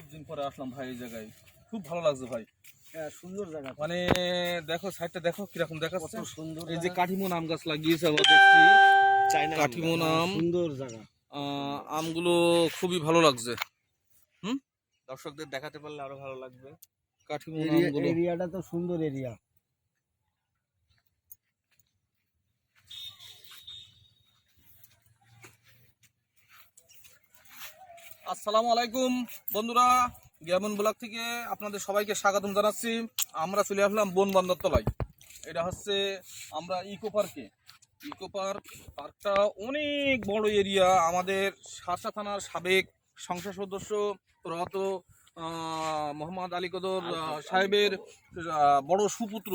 অনেক দিন পরে আসলাম ভাই এই জায়গায়, খুব ভালো লাগছে ভাই। হ্যাঁ, সুন্দর জায়গা। মানে দেখো সাইডটা দেখো কিরকম দেখাচ্ছে, কত সুন্দর। এই যে কাঠিমন আম গাছ লাগিয়েছে আবার দেখছি, কাঠিমন আম, সুন্দর জায়গা। আমগুলো খুবই ভালো লাগছে। দর্শকদের দেখাতে পারলে আরো ভালো লাগবে। কাঠিমন আমগুলো এরিয়াটা তো সুন্দর এরিয়া। আসসালামু আলাইকুম বন্ধুরা, গ্রামীণ ব্লগ থেকে আপনাদের সবাইকে স্বাগতম জানাচ্ছি। আমরা চলে আসলাম বনবন্দর তলায়। এটা হচ্ছে আমরা ইকো পার্কটা অনেক বড় এরিয়া। আমাদের শার্শা থানার সাবেক সংসদ সদস্য প্রয়াত মোহাম্মদ আলী কদর সাহেবের বড় সুপুত্র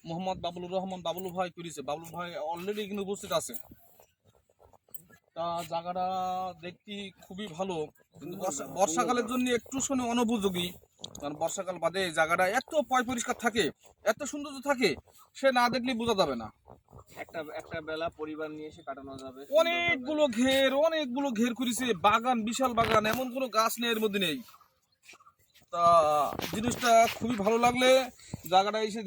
মোহাম্মদ বাবুলুর রহমান বাবুলু ভাই করেছে। বাবুলু ভাই অলরেডি কিন্তু উপস্থিত আছে। তা জায়গাটা দেখতে খুবই ভালো, কিন্তু বর্ষাকালের জন্য একটু শুনে অনুপযোগী। কারণ বর্ষাকাল বাদে জায়গাটা এত পরিষ্কার থাকে, এত সৌন্দর্য থাকে, সে না দেখলে বোঝা যাবে না। একটা বেলা পরিবার নিয়ে এসে কাটানো যাবে। অনেকগুলো ঘের করেছে, বাগান, বিশাল বাগান, এমন কোনো গাছ নেই এর মধ্যে নেই। তা জিনিসটা খুবই ভালো লাগলে জায়গাটা এসে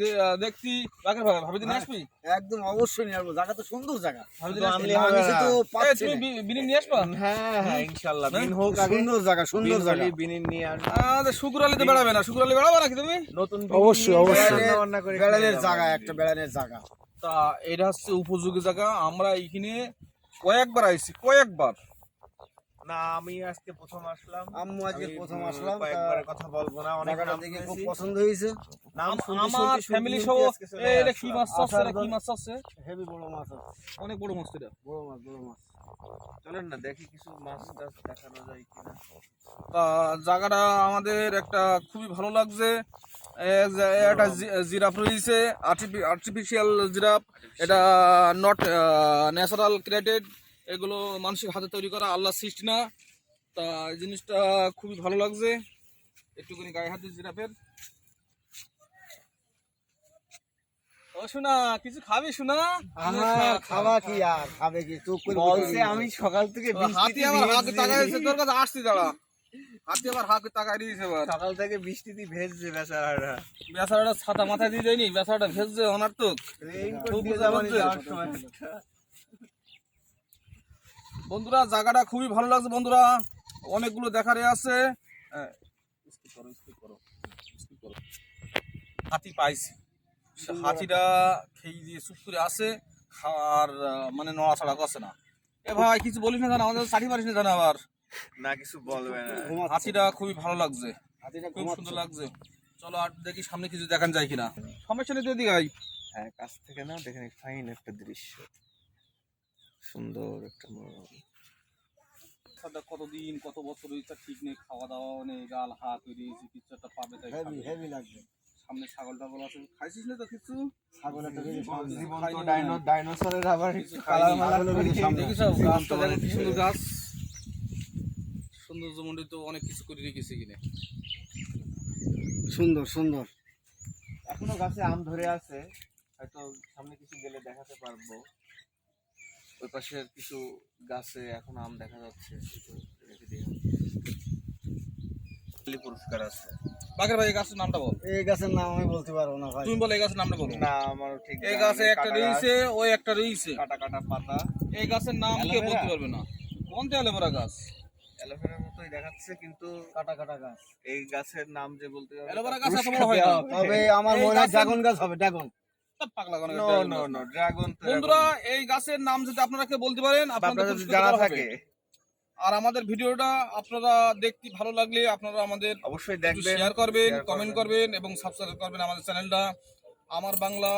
দেখতি বাকের ভাই ভাবি দিন আসবি। একদম অবশ্যই নিয়ে আসবো, জায়গা তো সুন্দর জায়গা। তুমি বিনি নিয়ে আসবা? হ্যাঁ ইনশাআল্লাহ, বিন হোক আগে। সুন্দর জায়গা, সুন্দর জায়গা। বিনিন নিয়ে আসবে। শুকুর আলীতে বেড়াবে না? শুকুর আলী বেড়াবে নাকি তুমি? নতুন অবশ্যই বেড়ানের জায়গা। জায়গা, একটা বেড়ানের জায়গা। তা এটা হচ্ছে উপযোগী জায়গা। আমরা এইখানে কয়েকবার আইছি, কয়েকবার না, আমি আজকে প্রথম আসলাম। আম্মু আজকে প্রথম আসলাম। কয়েকবারের কথা বলবো না, অনেক জায়গাটা নাম দেখে খুব শুনেছি। পছন্দ হয়েছে। নাম আমার ফ্যামিলি সহ। এটা কি মাছ আছে? কি মাছ আছে? হেভি বড় মাছ আছে, অনেক বড় মাছ এটা। বড় মাছ, বড় মাছ। চলেন না দেখি কিছু মাছ টাছ দেখানো যায় কিনা। তা জায়গাটা আমাদের একটা খুবই ভালো লাগছে। একটা জিরাফ রয়েছে, আর্টিফিশিয়াল জিরাফ। এটা নট ন্যাচারাল ক্রিয়েটেড, এগুলো মানুষের হাতে তৈরি করা, আল্লাহ সৃষ্টি না। তা এই জিনিসটা খুবই ভালো লাগছে। একটুখানি গায়ে হাতে জিরাফের। ও শোনা, কিছু খাবি শোনা? খাওয়া কি আর খাবে কি? চুপ করে বলছে আমি সকাল থেকে হাতি আবার হাতে তাকাইছে, তোর কাছে আসছি দাঁড়া। হাতি আবার হাতে তাকাই দিয়েছে, সকাল থেকে বৃষ্টিতে ভেজছে বেচারারা। বেচারাটা ছাতা মাথায় দিয়ে দেয়নি, বেচারাটা ভেজছে অনার্থক। রেইনকোট দিয়ে যাবেন যাওয়ার সময়। বন্ধুরা জায়গাটা খুবই ভালো লাগছে। বন্ধুরা অনেকগুলো দেখারে আছে। হাতি পাইছে, হাতিটা খেয়ে দিয়ে চুপ করে আসে, খাওয়ার মানে নড়াচড়া করছে না। এ ভাই কিছু বলিস না জানা, আমাদের ষাটি পারিস না জানা আবার। না কিছু বলবে না। হাতিটা খুবই ভালো লাগছে, হাতিটা খুব ঘুমাচ্ছে। সুন্দর লাগছে। চলো আর দেখি সামনে কিছু দেখান যায় কিনা। সমস্যা নেই, যদি গাই হ্যাঁ, কাছ থেকে না দেখেন ফাইন একটা দৃশ্য, সুন্দর একটা মনোরম। কতদিন কত বছর হয়েছে ঠিক নেই, খাওয়া দাওয়া নেই, গাল হাত তৈরি কিছু একটা পাবে তাই হেভি খাবে। হেভি লাগবে। সামনে ছাগল টাগল আছে, খাইছিস না তো কিছু? ছাগল একটা বেশি জীবন্ত ডাইনোসরের আবার কিছু কালার খাইনি। মালা ছাগলের করে বেশি সামনে। দেখিস গাছটা দেখো কি সুন্দর গাছ, সৌন্দর্যমণ্ডিত অনেক কিছু করে রেখেছে কিনে। সুন্দর সুন্দর। এখনো গাছে আম ধরে আছে, হয়তো সামনে কিছু গেলে দেখাতে পারবো। ওই পাশের কিছু গাছে এখন আম দেখা যাচ্ছে, রেখে দিলাম। পুরস্কার আছে। বাগের ভাই এই গাছের নামটা বল। এই গাছের নাম আমি বলতে পারবো না ভাই। তুমি বল এই গাছের নামটা বলো। না আমারও ঠিক এই গাছে একটা রয়েছে, ওই একটা রয়েছে, কাটা কাটা পাতা। এই গাছের নাম কে বলতে পারবে না। কোনটা অ্যালোভেরা গাছ? অ্যালোভেরার মতোই দেখাচ্ছে, কিন্তু কাটা কাটা গাছ। এই গাছের নাম যে বলতে পারবে অ্যালোভেরা গাছ এত বড় হয় না। তবে আমার মনে হয় ড্রাগন গাছ হবে, ড্রাগন। পাগলা গণের নো dragon নো গাছ। No, dragon. বন্ধুরা এই গাছের নাম যদি আপনারা কেউ বলতে পারেন, আপনাদের আপনাদের যদি পুরস্কৃত জানা করা হবে। থাকে আর আমাদের ভিডিওটা আপনারা দেখতে ভালো লাগলে আপনারা আমাদের অবশ্যই দেখবেন, শেয়ার করবেন, কমেন্ট করবেন এবং সাবস্ক্রাইব করবেন আমাদের চ্যানেলটা। আমার বাংলা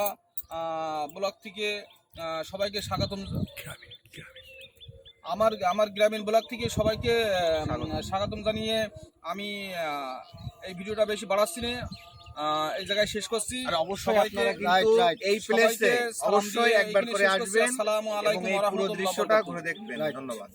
ব্লগ থেকে সবাইকে স্বাগতম। আমার গ্রামীণ ব্লগ থেকে সবাইকে স্বাগতম জানিয়ে আমি এই ভিডিওটা বেশি বাড়াচ্ছি না, এই জায়গায় শেষ করছি। আর অবশ্যই সবাইকে আপনারা কিন্তু এই প্লেসে সবাইকে সালাম অবশ্যই দিয়ে একবার এখানে করে শেষ করছি। আসবেন আসসালামু এবং আলাইকুম এই ওয়া পুরো রাহমাতুল্লাহি ওয়া দৃশ্যটা বারাকাতুহু। ঘুরে দেখবেন। ধন্যবাদ।